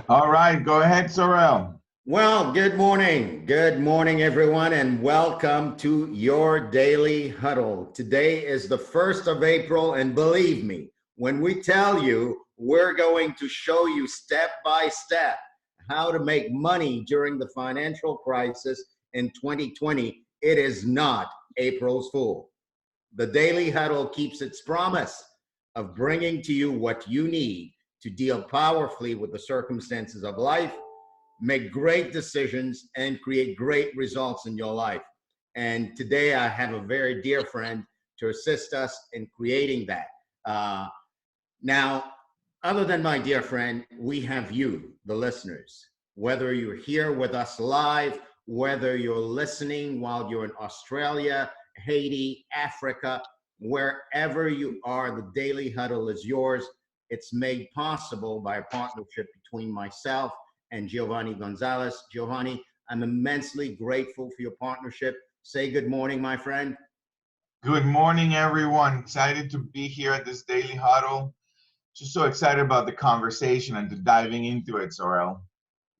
All right, go ahead, Saurel. Well, good morning. Good morning, everyone, and welcome to your Daily Huddle. Today is the 1st of April, and believe me, when we tell you we're going to show you step by step how to make money during the financial crisis in 2020, it is not April's Fool. The Daily Huddle keeps its promise of bringing to you what you need to deal powerfully with the circumstances of life, make great decisions, and create great results in your life. And today I have a very dear friend to assist us in creating that. Now, other than my dear friend, we have you, the listeners. Whether you're here with us live, whether you're listening while you're in Australia, Haiti, Africa, wherever you are, the Daily Huddle is yours. It's made possible by a partnership between myself and Giovanni Gonzalez. Giovanni, I'm immensely grateful for your partnership. Say good morning, my friend. Good morning, everyone. Excited to be here at this Daily Huddle. Just so excited about the conversation and to diving into it, Saurel.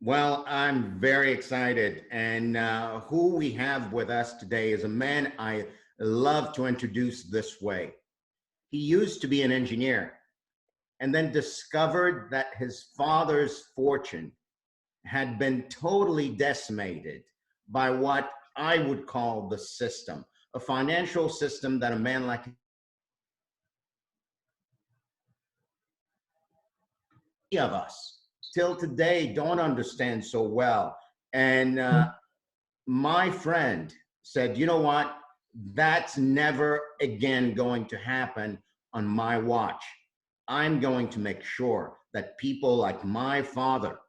Well, I'm very excited. And who we have with us today is a man I love to introduce this way. He used to be an engineer and then discovered that his father's fortune had been totally decimated by what I would call the system, a financial system that a man like of us till today don't understand so well. And my friend said, you know what? That's never again going to happen on my watch. I'm going to make sure that people like my father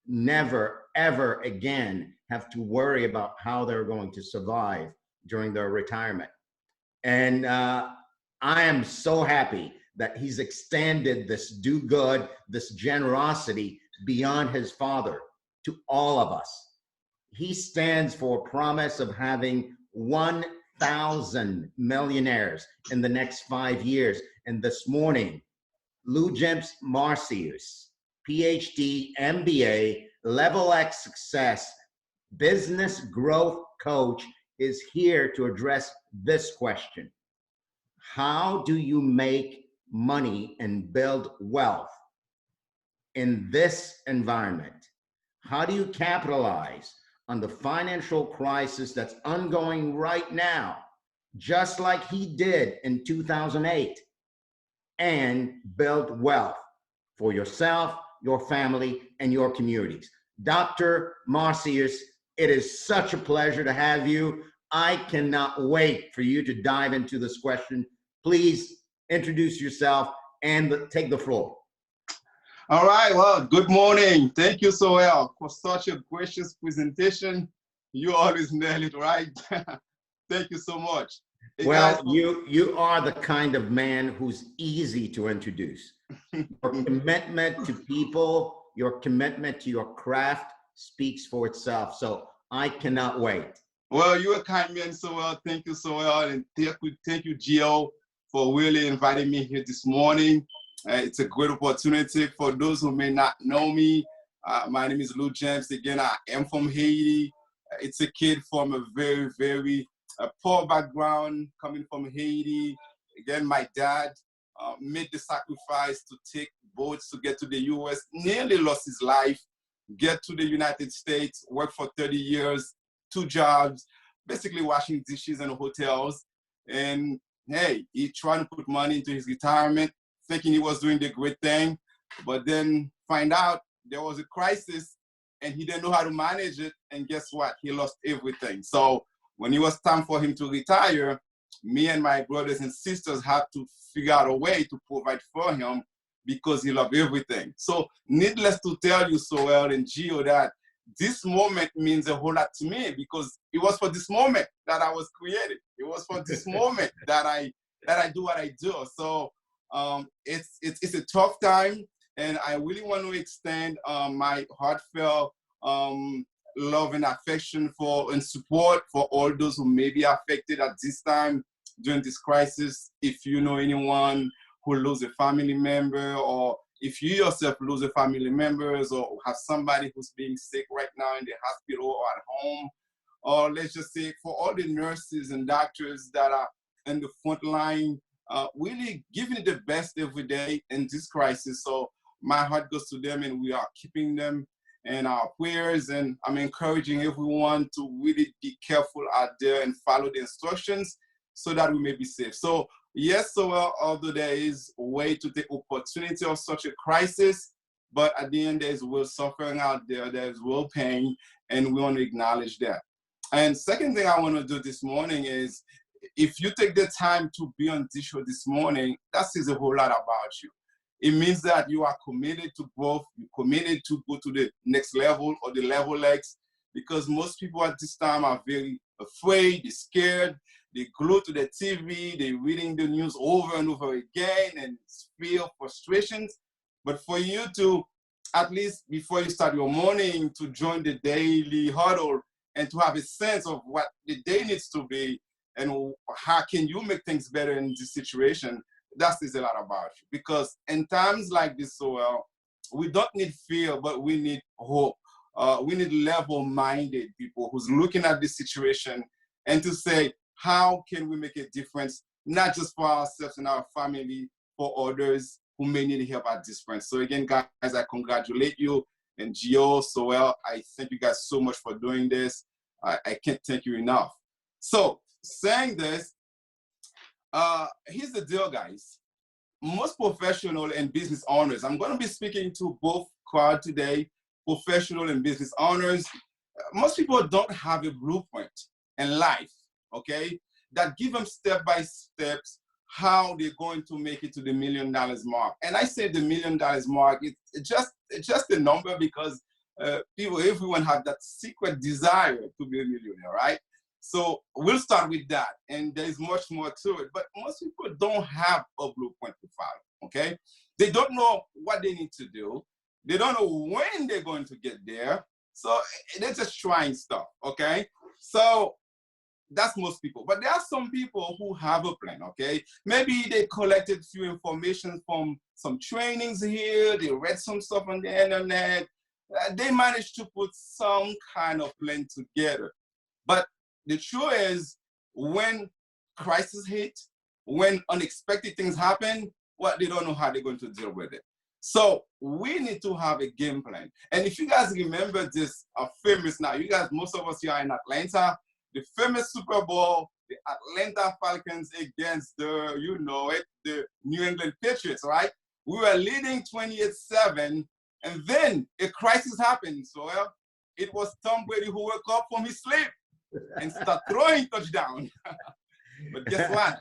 never, ever again have to worry about how they're going to survive during their retirement. And I am so happy that he's extended this do good, this generosity beyond his father to all of us. He stands for a promise of having 1,000 millionaires in the next 5 years. And this morning, LooJimps Marcius, Ph.D., MBA, level X success, business growth coach, is here to address this question. How do you make money and build wealth in this environment? How do you capitalize on the financial crisis that's ongoing right now, just like he did in 2008, and build wealth for yourself, your family, and your communities? Dr. Marcius, it is such a pleasure to have you. I cannot wait for you to dive into this question. Please introduce yourself and take the floor. All right, well, good morning. Thank you, Saurel, for such a gracious presentation. You always nail it, right? Thank you so much. Hey, well, you are the kind of man who's easy to introduce. Your commitment to people, your commitment to your craft speaks for itself. So I cannot wait. Well, you're a kind man, Saurel. Thank you, Saurel. And thank you, Gio, for really inviting me here this morning. It's a great opportunity. For those who may not know me, my name is LooJimps. Again, I am from Haiti. It's a kid from a very, very poor background, coming from Haiti. Again, my dad made the sacrifice to take boats to get to the US, nearly lost his life, get to the United States, work for 30 years, 2 jobs, basically washing dishes in hotels. And hey, he tried to put money into his retirement, thinking he was doing the great thing, but then find out there was a crisis and he didn't know how to manage it. And guess what? He lost everything. So when it was time for him to retire, me and my brothers and sisters had to figure out a way to provide for him because he loved everything. So needless to tell you, Saurel and Gio, that this moment means a whole lot to me because it was for this moment that I was created. It was for this moment that I do what I do. So it's a tough time, and I really want to extend my heartfelt love and affection for and support for all those who may be affected at this time during this crisis. If you know anyone who lose a family member or if you yourself lose a family members or have somebody who's being sick right now in the hospital or at home, or let's just say for all the nurses and doctors that are in the front line, really giving it the best every day in this crisis. So my heart goes to them, and we are keeping them in our prayers. And I'm encouraging everyone to really be careful out there and follow the instructions so that we may be safe. So yes, so although there is a way to take opportunity of such a crisis, but at the end, there's real suffering out there, there's real pain, and we want to acknowledge that. And second thing I want to do this morning is, if you take the time to be on this show this morning, that says a whole lot about you. It means that you are committed to growth, you're committed to go to the next level or the level X, because most people at this time are very afraid, they're scared, they glue to the TV, they're reading the news over and over again, and feel frustrations. But for you to, at least before you start your morning, to join the daily huddle and to have a sense of what the day needs to be and how can you make things better in this situation, that says a lot about you. Because in times like this, Saurel, we don't need fear, but we need hope. We need level-minded people who's looking at this situation and to say, how can we make a difference, not just for ourselves and our family, for others who may need help at this point. So again, guys, I congratulate you. And Gio, Saurel, I thank you guys so much for doing this. I can't thank you enough. So saying this, here's the deal, guys. Most professional and business owners, I'm going to be speaking to both crowd today, professional and business owners. Most people don't have a blueprint in life, okay, that give them step-by-steps how they're going to make it to the $1 million mark. And I say the $1 million mark, it's just a number because everyone has that secret desire to be a millionaire, right? So we'll start with that, and there's much more to it. But most people don't have a blueprint to follow, okay? They don't know what they need to do. They don't know when they're going to get there. So they're just trying stuff, okay? So that's most people. But there are some people who have a plan, okay? Maybe they collected few information from some trainings here. They read some stuff on the internet. They managed to put some kind of plan together. But the truth is, when crisis hit, when unexpected things happen, well, they don't know how they're going to deal with it. So we need to have a game plan. And if you guys remember this famous, now you guys, most of us here are in Atlanta, the famous Super Bowl, the Atlanta Falcons against the, you know it, the New England Patriots, right? We were leading 28-7, and then a crisis happened. So it was Tom Brady who woke up from his sleep and start throwing touchdown. But guess what?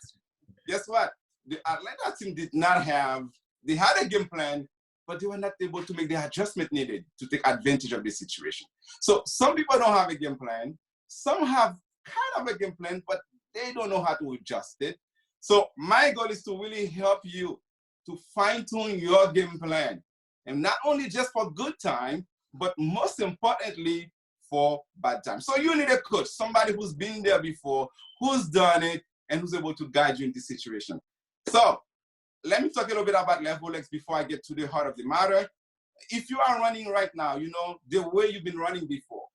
Guess what? The Atlanta team did not have, they had a game plan, but they were not able to make the adjustment needed to take advantage of the situation. So some people don't have a game plan. Some have kind of a game plan, but they don't know how to adjust it. So my goal is to really help you to fine-tune your game plan. And not only just for good time, but most importantly, for bad time. So you need a coach, somebody who's been there before, who's done it, and who's able to guide you in this situation. So let me talk a little bit about Level X before I get to the heart of the matter. If you are running right now, you know, the way you've been running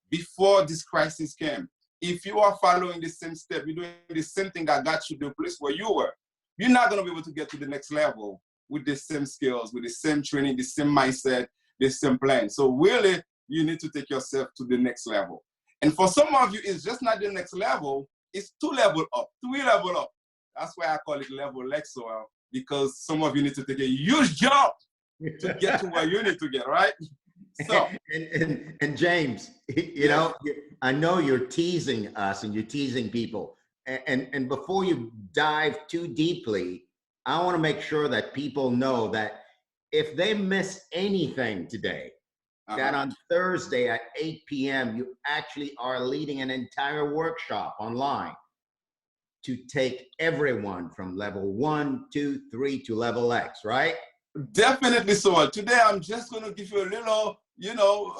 before this crisis came, if you are following the same step, you're doing the same thing that got you to the place where you were, you're not going to be able to get to the next level with the same skills, with the same training, the same mindset, the same plan. So really, you need to take yourself to the next level. And for some of you, it's just not the next level, it's 2 levels up, 3 levels up. That's why I call it Level X, because some of you need to take a huge jump to get to where you need to get, right? So and James, you know, I know you're teasing us and you're teasing people. And before you dive too deeply, I want to make sure that people know that if they miss anything today, that on Thursday at 8 p.m., you actually are leading an entire workshop online to take everyone from level 1, 2, 3 to level X, right? Definitely so. Today, I'm just going to give you a little, you know,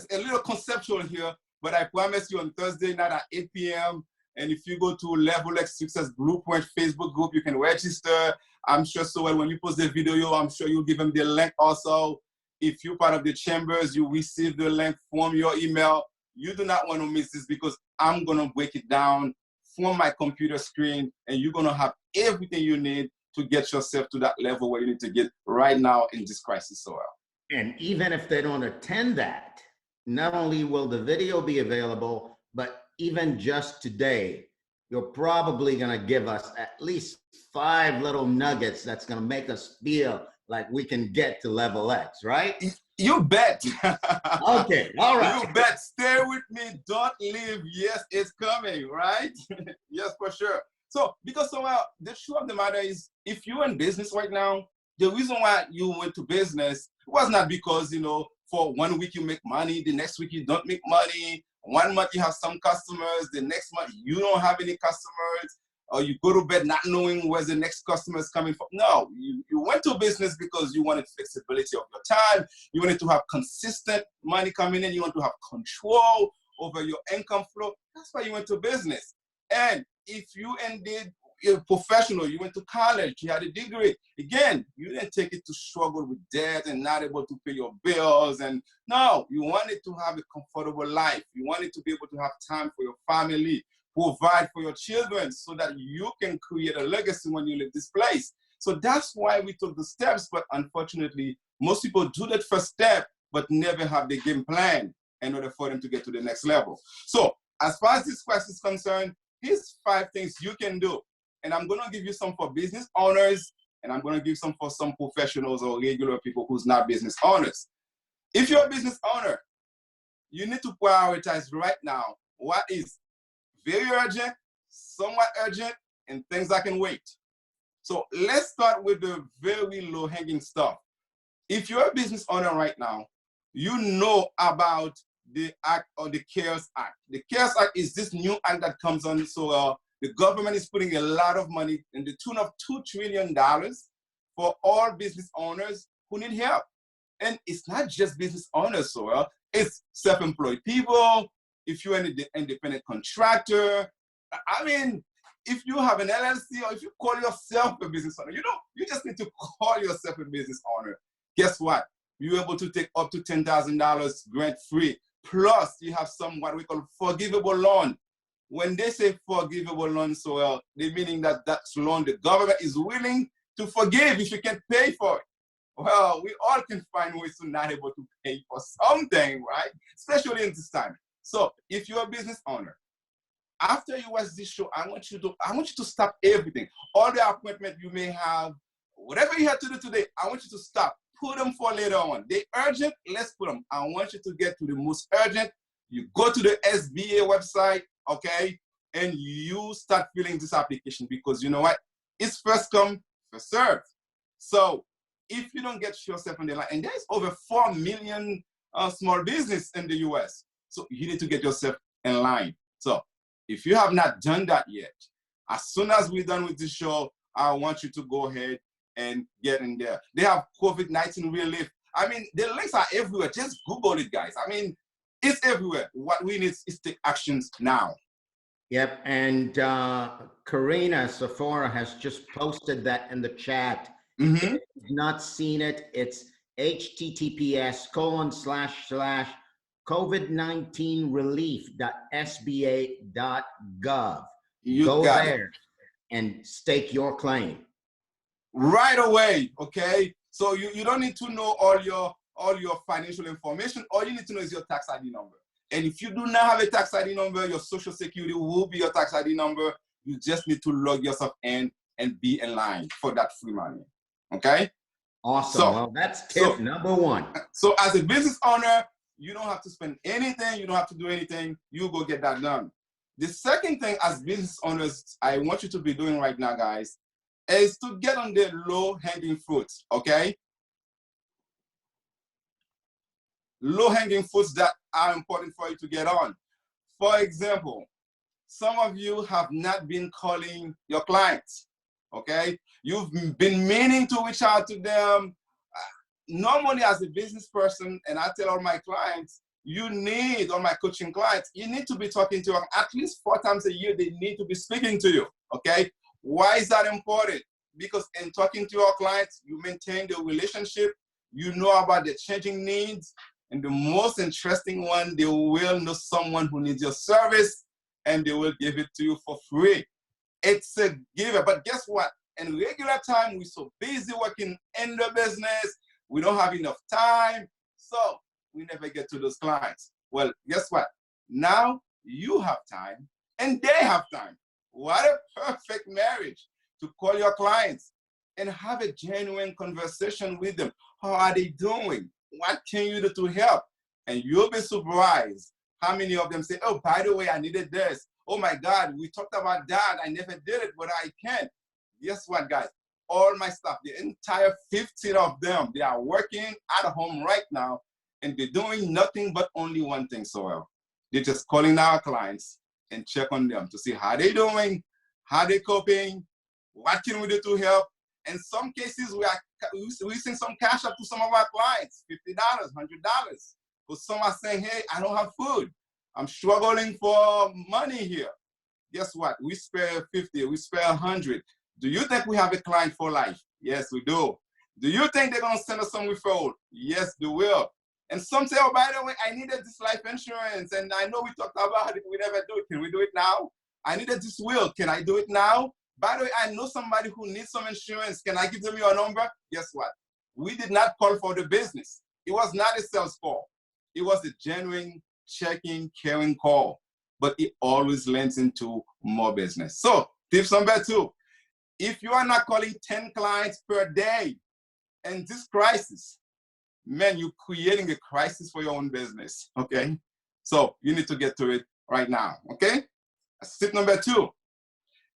a little conceptual here, but I promise you on Thursday night at 8 p.m., and if you go to Level X Success Blueprint Facebook group, you can register. I'm sure Saurel, when you post the video, I'm sure you'll give them the link also. If you're part of the chambers, you receive the link from your email. You do not want to miss this because I'm going to break it down from my computer screen, and you're going to have everything you need to get yourself to that level where you need to get right now in this crisis, Saurel. And even if they don't attend that, not only will the video be available, but even just today, you're probably going to give us at least 5 little nuggets that's going to make us feel like we can get to level X, right? You bet. Okay, all right. You bet. Stay with me. Don't leave. Yes, it's coming, right? Yes, for sure. So, because the truth of the matter is, if you're in business right now, the reason why you went to business was not because, for 1 week you make money, the next week you don't make money. 1 month you have some customers, the next month you don't have any customers, or you go to bed not knowing where the next customer is coming from. No, you went to business because you wanted flexibility of your time. You wanted to have consistent money coming in. You want to have control over your income flow. That's why you went to business. And if you indeed you're a professional, you went to college, you had a degree, again, you didn't take it to struggle with debt and not able to pay your bills. And no, you wanted to have a comfortable life. You wanted to be able to have time for your family, provide for your children so that you can create a legacy when you leave this place. So that's why we took the steps. But unfortunately, most people do that first step, but never have the game plan in order for them to get to the next level. So as far as this question is concerned, here's 5 things you can do. And I'm going to give you some for business owners, and I'm going to give some for some professionals or regular people who's not business owners. If you're a business owner, you need to prioritize right now what is very urgent, somewhat urgent, and things that can wait. So let's start with the very low-hanging stuff. If you're a business owner right now, you know about the act or the CARES Act. The CARES Act is this new act that comes on. So the government is putting a lot of money in the tune of $2 trillion for all business owners who need help. And it's not just business owners, Saurel. It's self-employed people. If you're an independent contractor, I mean, if you have an LLC or if you call yourself a business owner, you just need to call yourself a business owner. Guess what? You're able to take up to $10,000 grant-free. Plus, you have some what we call forgivable loan. When they say forgivable loan, Saurel, they're meaning that that's loan the government is willing to forgive if you can't pay for it. Well, we all can find ways to not able to pay for something, right? Especially in this time. So if you're a business owner, after you watch this show, I want you to stop everything. All the appointment you may have, whatever you have to do today, I want you to stop. Put them for later on. They urgent, let's put them. I want you to get to the most urgent. You go to the SBA website, okay, and you start filling this application because you know what? It's first come, first serve. So if you don't get yourself on the line, and there's over 4 million small business in the US, so you need to get yourself in line. So if you have not done that yet, as soon as we're done with this show, I want you to go ahead and get in there. They have COVID-19 relief. I mean, the links are everywhere. Just Google it, guys. I mean, it's everywhere. What we need is take actions now. Yep, and Karina Sephora has just posted that in the chat. If you've not seen it, it's https://covid19relief.sba.gov. Go there and stake your claim. Right away, okay? So you don't need to know all your financial information. All you need to know is your tax ID number. And if you do not have a tax ID number, your social security will be your tax ID number. You just need to log yourself in and be in line for that free money, okay? Awesome. So, well, that's tip number 1. So as a business owner, you don't have to spend anything. You don't have to do anything. You go get that done. The second thing as business owners, I want you to be doing right now, guys, is to get on the low-hanging fruits, okay? Low-hanging fruits that are important for you to get on. For example, some of you have not been calling your clients, okay? You've been meaning to reach out to them. Normally as a business person, and I tell all my clients, all my coaching clients, you need to be talking to them at least 4 times a year. They need to be speaking to you, okay? Why is that important? because in talking to your clients, you maintain the relationship, you know about the changing needs, and the most interesting one, they will know someone who needs your service, and they will give it to you for free. It's a giver, but guess what? In regular time, we're so busy working in the business, we don't have enough time, so we never get to those clients. Well, guess what? Now you have time, and they have time. What a perfect marriage to call your clients and have a genuine conversation with them. How are they doing? What can you do to help? And you'll be surprised how many of them say, oh, by the way, I needed this. Oh my God, we talked about that. I never did it, but I can. Guess what, guys? All my staff, the entire 15 of them, they are working at home right now, and they're doing nothing but only one thing, Saurel. They're just calling our clients and check on them to see how they're doing, how they're coping, what can we do to help. In some cases, we send some cash up to some of our clients, $50, $100. But some are saying, hey, I don't have food. I'm struggling for money here. Guess what? We spare 50, we spare 100. Do you think we have a client for life? Yes, we do. Do you think they're gonna send us some referral? Yes, they will. And some say, oh, by the way, I needed this life insurance, and I know we talked about it, we never do it. Can we do it now? I needed this will, can I do it now? By the way, I know somebody who needs some insurance. Can I give them your number? Guess what? We did not call for the business. It was not a sales call. It was a genuine, checking, caring call. But it always lends into more business. So, tips number 2. If you are not calling 10 clients per day in this crisis, man, you're creating a crisis for your own business, okay? So, you need to get to it right now, okay? That's tip number 2.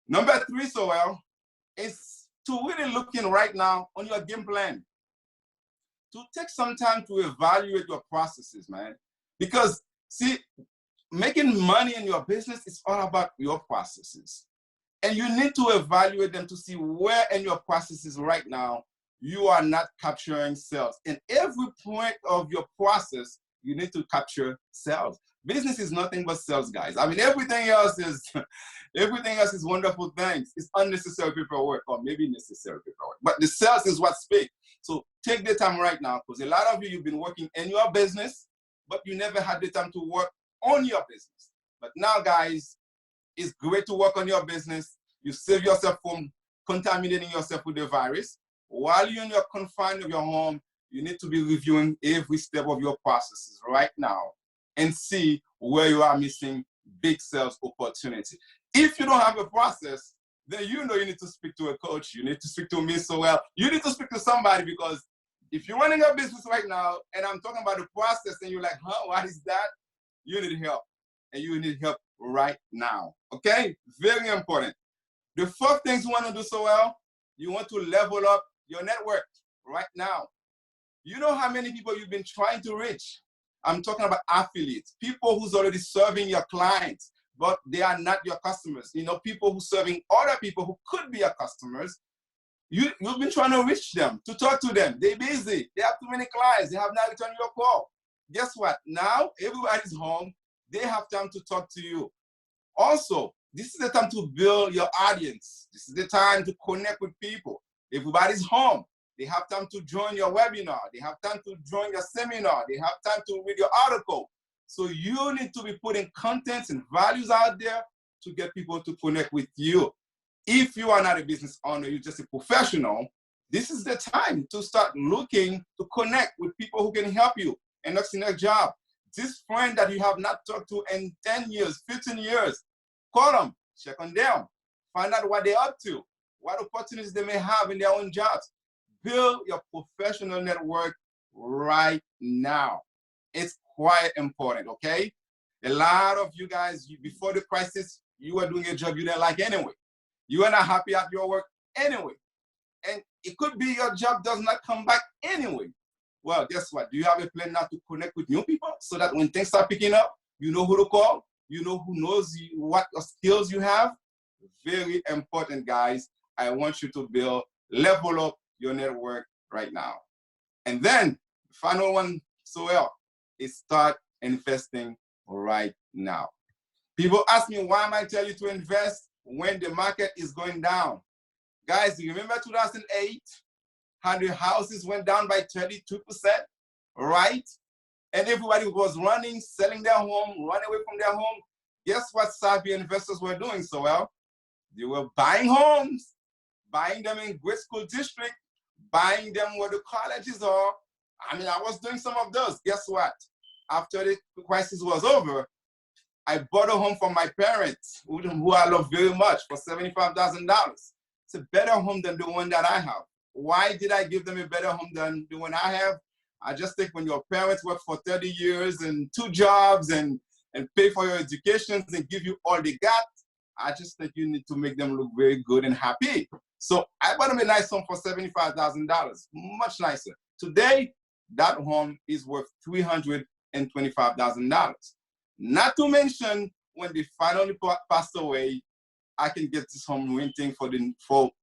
Number 3, Saurel, is to really looking right now on your game plan. To take some time to evaluate your processes, man. Because, see, making money in your business is all about your processes. And you need to evaluate them to see where in your processes right now you are not capturing sales. In every point of your process, you need to capture sales. Business is nothing but sales, guys. I mean, everything else is wonderful things. It's unnecessary paperwork, or maybe necessary paperwork. But the sales is what speaks. So take the time right now, because a lot of you've been working in your business, but you never had the time to work on your business. But now, guys, it's great to work on your business. You save yourself from contaminating yourself with the virus. While you're in your confinement of your home, you need to be reviewing every step of your processes right now and see where you are missing big sales opportunity. If you don't have a process, then you know you need to speak to a coach. You need to speak to me, Saurel. You need to speak to somebody, because if you're running a business right now and I'm talking about the process and you're like, huh, what is that? You need help, and you need help right now, okay? Very important. The first things you want to do, Saurel, you want to level up your network right now. You know how many people you've been trying to reach? I'm talking about affiliates, people who's already serving your clients, but they are not your customers. You know, people who's serving other people who could be your customers. You've been trying to reach them, to talk to them. They're busy. They have too many clients. They have not returned your call. Guess what? Now everybody's home. They have time to talk to you. Also, this is the time to build your audience. This is the time to connect with people. Everybody's home. They have time to join your webinar. They have time to join your seminar. They have time to read your article. So you need to be putting contents and values out there to get people to connect with you. If you are not a business owner, you're just a professional, this is the time to start looking to connect with people who can help you and next job. This friend that you have not talked to in 10 years, 15 years, call them, check on them, find out what they're up to, what opportunities they may have in their own jobs. Build your professional network right now. It's quite important, okay? A lot of you guys, before the crisis, you were doing a job you didn't like anyway. You are not happy at your work anyway. And it could be your job does not come back anyway. Well, guess what? Do you have a plan now to connect with new people so that when things start picking up, you know who to call, you know who knows you, what skills you have? Very important, guys. I want you to level up your network right now. And then, the final one, Saurel, is start investing right now. People ask me, why am I telling you to invest when the market is going down? Guys, do you remember 2008? How the houses went down by 32%, right? And everybody was running, selling their home, running away from their home. Guess what savvy investors were doing so well? They were buying homes, buying them in great school district, buying them where the colleges are. I mean, I was doing some of those. Guess what? After the crisis was over, I bought a home for my parents, who I love very much, for $75,000. It's a better home than the one that I have. Why did I give them a better home than the one I have? I just think when your parents work for 30 years and 2 jobs and pay for your education and give you all they got, I just think you need to make them look very good and happy. So I bought them a nice home for $75,000, much nicer. Today, that home is worth $325,000. Not to mention, when they finally passed away, I can get this home renting for the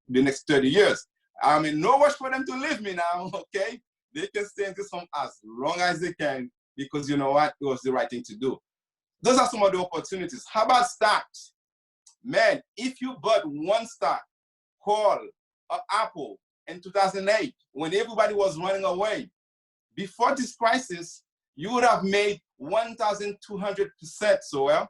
next 30 years. I'm in no rush for them to leave me now, okay? They can stay in this home as long as they can, because you know what? It was the right thing to do. Those are some of the opportunities. How about stocks? Man, if you bought one stock, called Apple in 2008, when everybody was running away, before this crisis, you would have made 1,200% so well.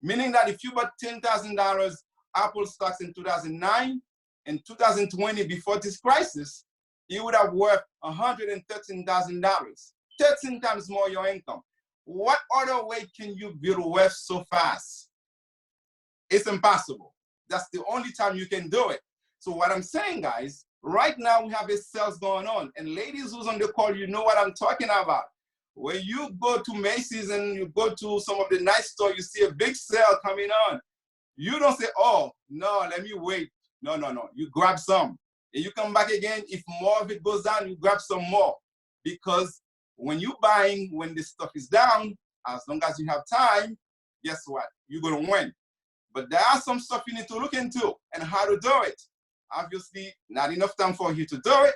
Meaning that if you bought $10,000 Apple stocks in 2009, in 2020, before this crisis, you would have worth $113,000, 13 times more your income. What other way can you build wealth so fast? It's impossible. That's the only time you can do it. So what I'm saying, guys, right now we have a sales going on. And ladies who's on the call, you know what I'm talking about. When you go to Macy's and you go to some of the nice stores, you see a big sale coming on. You don't say, oh, no, let me wait. No, no, no. You grab some. And you come back again. If more of it goes down, you grab some more. Because when you're buying, when the stuff is down, as long as you have time, guess what? You're going to win. But there are some stuff you need to look into and how to do it. Obviously, not enough time for you to do it.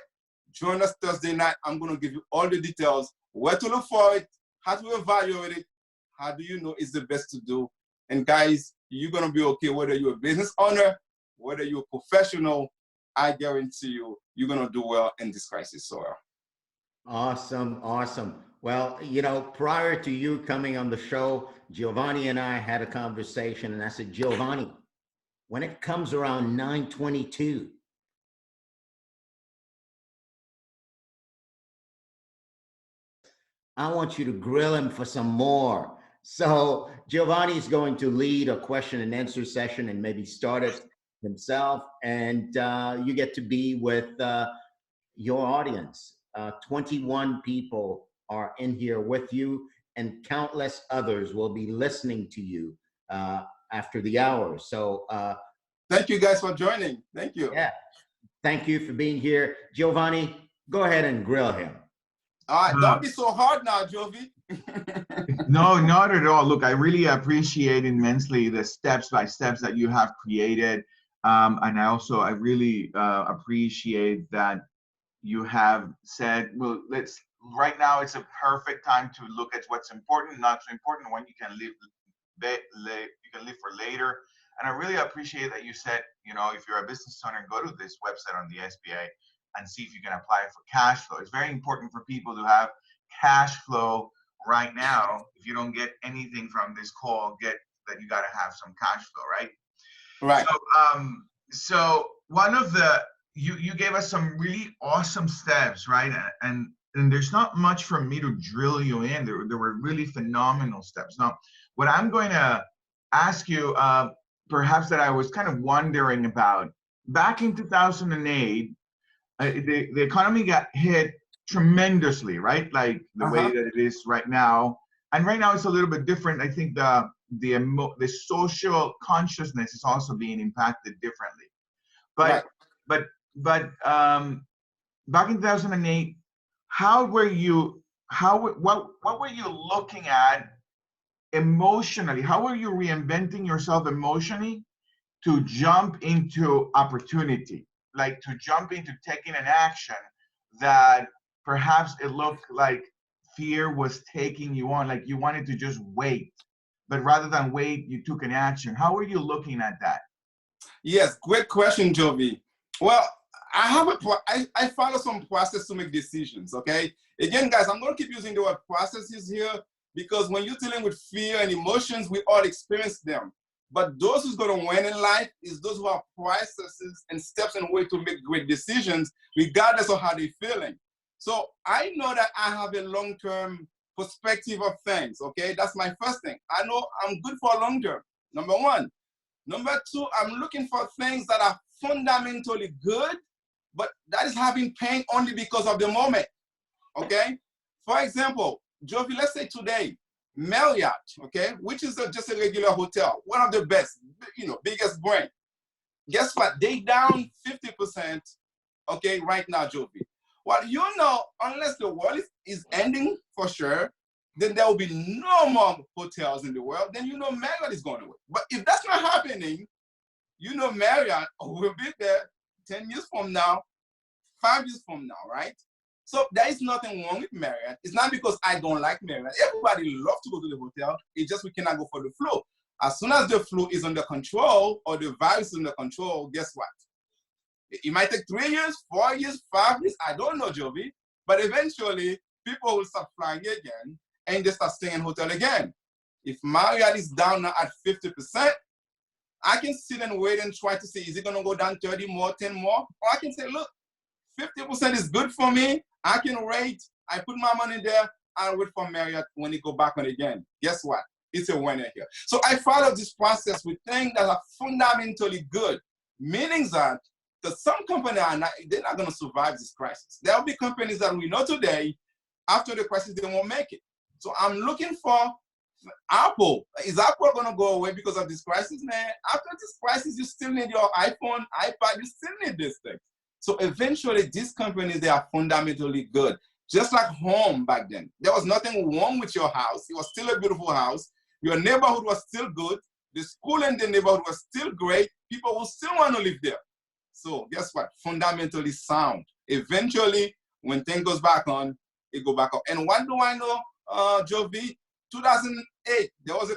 Join us Thursday night. I'm going to give you all the details, where to look for it, how to evaluate it, how do you know it's the best to do. And guys, you're going to be okay whether you're a business owner, whether you're a professional. I guarantee you, you're going to do well in this crisis, Saurel. Awesome, awesome. Well, you know, prior to you coming on the show, Giovanni and I had a conversation, and I said, Giovanni, when it comes around 9:22, I want you to grill him for some more. So Giovanni is going to lead a question and answer session and maybe start it himself. And you get to be with your audience. 21 people are in here with you, and countless others will be listening to you after the hour. So thank you guys for joining. Thank you. Yeah, thank you for being here. Giovanni, go ahead and grill him. All right, don't be so hard now, Jovi. No, not at all. Look, I really appreciate immensely the steps by steps that you have created. And I really appreciate that you have said, well, right now it's a perfect time to look at what's important, not so important, when you can live for later. And I really appreciate that you said, you know, if you're a business owner, go to this website on the SBA and see if you can apply for cash flow. It's very important for people to have cash flow right now. If you don't get anything from this call, you got to have some cash flow, right? Right. So one of the, you gave us some really awesome steps, right? And there's not much for me to drill you in. There were really phenomenal steps. Now, what I'm going to ask you, perhaps that I was kind of wondering about, back in 2008, the economy got hit tremendously, right? Like the way that it is right now. And right now it's a little bit different. I think the social consciousness is also being impacted differently. But back in 2008, what were you looking at emotionally? How were you reinventing yourself emotionally to jump into opportunity? Like to jump into taking an action that perhaps it looked like fear was taking you on, like you wanted to just wait, but rather than wait, you took an action. How were you looking at that? Yes, great question, Jovi. Well, I follow some process to make decisions, okay? Again, guys, I'm going to keep using the word processes here because when you're dealing with fear and emotions, we all experience them. But those who's going to win in life is those who have processes and steps and way to make great decisions, regardless of how they're feeling. So I know that I have a long-term perspective of things, okay? That's my first thing. I know I'm good for long term, number one. Number two, I'm looking for things that are fundamentally good, but that is having pain only because of the moment, okay? For example, Jovi, let's say today, Marriott, okay, which is just a regular hotel, one of the best, biggest brand. Guess what? They down 50%, okay, right now, Jovi. Well, unless the world is ending for sure, then there will be no more hotels in the world, then Marriott is going away. But if that's not happening, Marriott will be there 10 years from now, 5 years from now, right? So there is nothing wrong with Marriott. It's not because I don't like Marriott. Everybody loves to go to the hotel. It's just we cannot go for the flu. As soon as the flu is under control or the virus is under control, guess what? It might take 3 years, 4 years, 5 years. I don't know, Jovi. But eventually, people will start flying again and they start staying in hotel again. If Marriott is down now at 50%, I can sit and wait and try to see, is it going to go down 30 more, 10 more? Or I can say, look, 50% is good for me. I can wait. I put my money there. I'll wait for Marriott when it go back on again. Guess what? It's a winner here. So I follow this process with things that are fundamentally good, meaning that some companies they're not going to survive this crisis. There will be companies that we know today, after the crisis, they won't make it. So I'm looking for Apple. Is Apple going to go away because of this crisis? Man, after this crisis, you still need your iPhone, iPad, you still need this thing. So eventually, these companies, they are fundamentally good. Just like home back then. There was nothing wrong with your house. It was still a beautiful house. Your neighborhood was still good. The school in the neighborhood was still great. People will still want to live there. So guess what? Fundamentally sound. Eventually, when things goes back on, it go back up. And what do I know, Jovi? 2008, there was a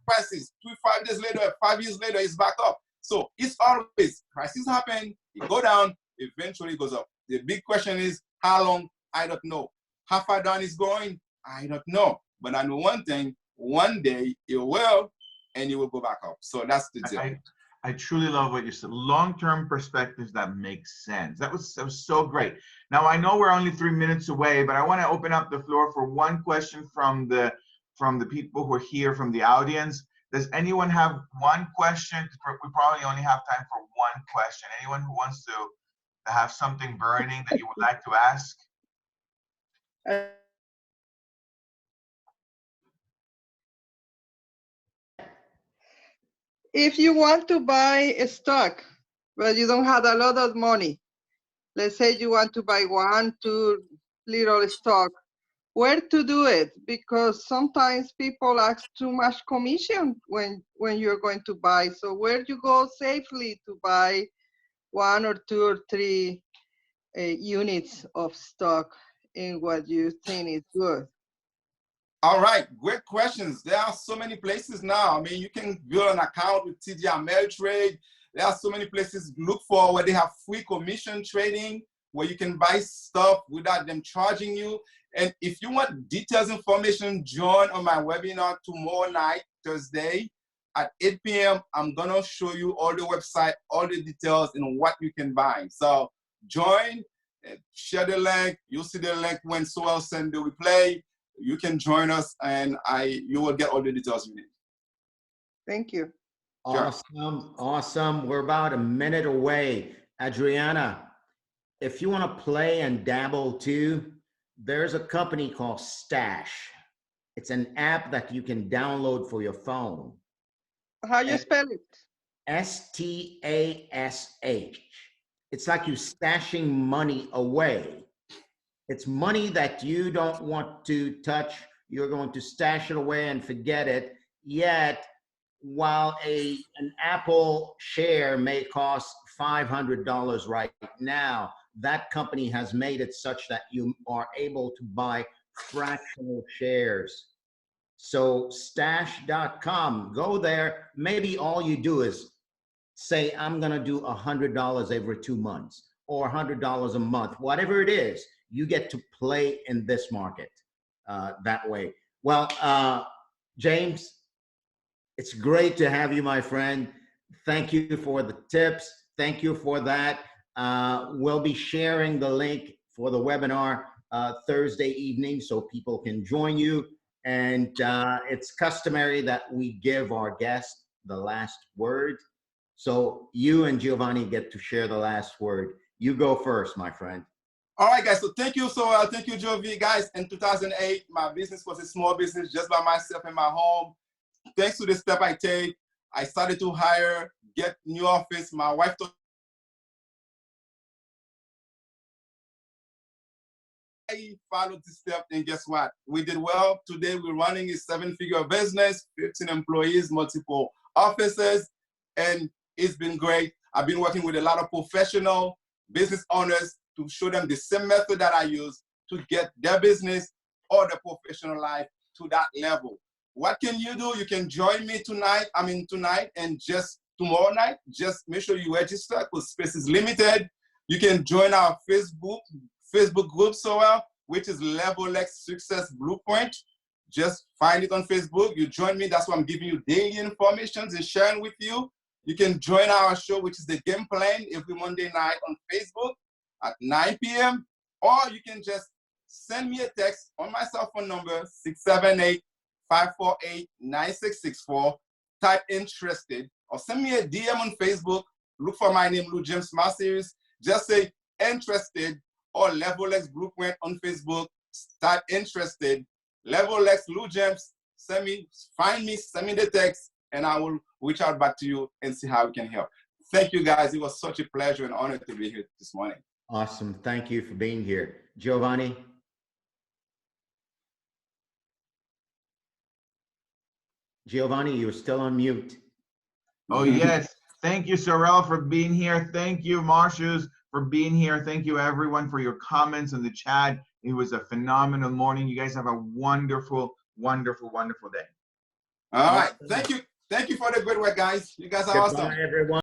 crisis. 5 days later, 5 years later, it's back up. So it's always crisis happen, it go down, eventually it goes up. The big question is how long? I don't know. How far down it's going? I don't know. But I know one thing, one day it will, and it will go back up. So that's the deal. I truly love what you said. Long-term perspectives that make sense. That was so great. Now I know we're only 3 minutes away, but I want to open up the floor for one question from the people who are here from the audience. Does anyone have one question? We probably only have time for one question. Anyone who wants to have something burning that you would like to ask? If you want to buy a stock, but you don't have a lot of money, let's say you want to buy 1, 2 little stock, where to do it? Because sometimes people ask too much commission when you're going to buy. So where do you go safely to buy 1 or 2 or 3 units of stock in what you think is good? All right, great questions. There are so many places now. I mean, you can build an account with TD Ameritrade. There are so many places to look for where they have free commission trading, where you can buy stuff without them charging you. And if you want details information, join on my webinar tomorrow night, Thursday, at 8 p.m. I'm gonna show you all the website, all the details, and what you can buy. So join, share the link. You'll see the link when Saurel send the replay. You can join us, and you will get all the details you need. Thank you. Awesome, awesome. We're about a minute away. Adriana, if you want to play and dabble too, there's a company called Stash. It's an app that you can download for your phone. How you spell it? Stash. It's like you stashing money away. It's money that you don't want to touch. You're going to stash it away and forget it. Yet, while an Apple share may cost $500 right now, that company has made it such that you are able to buy fractional shares. So stash.com, go there. Maybe all you do is say, I'm going to do $100 every 2 months or $100 a month, whatever it is, you get to play in this market that way. Well, James, it's great to have you, my friend. Thank you for the tips. Thank you for that. We'll be sharing the link for the webinar Thursday evening so people can join you. And it's customary that we give our guest the last word. So you and Giovanni get to share the last word. You go first, my friend. All right, guys. So thank you, Saurel. Thank you, Giovanni. Guys, in 2008, my business was a small business just by myself in my home. Thanks to the step I take, I started to hire, get new office. My wife told I followed this step, and guess what? We did well. Today, we're running a 7-figure business, 15 employees, multiple offices, and it's been great. I've been working with a lot of professional business owners to show them the same method that I use to get their business or their professional life to that level. What can you do? You can join me tonight, and just tomorrow night. Just make sure you register because space is limited. You can join our Facebook group, Saurel, which is Level X Success Blueprint. Just find it on Facebook. You join me. That's why I'm giving you daily information and sharing with you. You can join our show, which is the Game Plan, every Monday night on Facebook at 9 p.m. Or you can just send me a text on my cell phone number, 678-548-9664. Type interested, or send me a DM on Facebook. Look for my name, LooJimps Marcius. Just say interested, or Level X Blueprint on Facebook. Type interested, Level X LooJimps. Find me, send me the text, and I will reach out back to you and see how we can help. Thank you, guys. It was such a pleasure and honor to be here this morning. Awesome. Thank you for being here. Giovanni? Giovanni, you're still on mute. Oh, yes. Thank you, Saurel, for being here. Thank you, Marcius, for being here. Thank you, everyone, for your comments in the chat. It was a phenomenal morning. You guys have a wonderful, wonderful, wonderful day. All right. Thank you. Thank you for the good work, guys. You guys are awesome. Goodbye, everyone.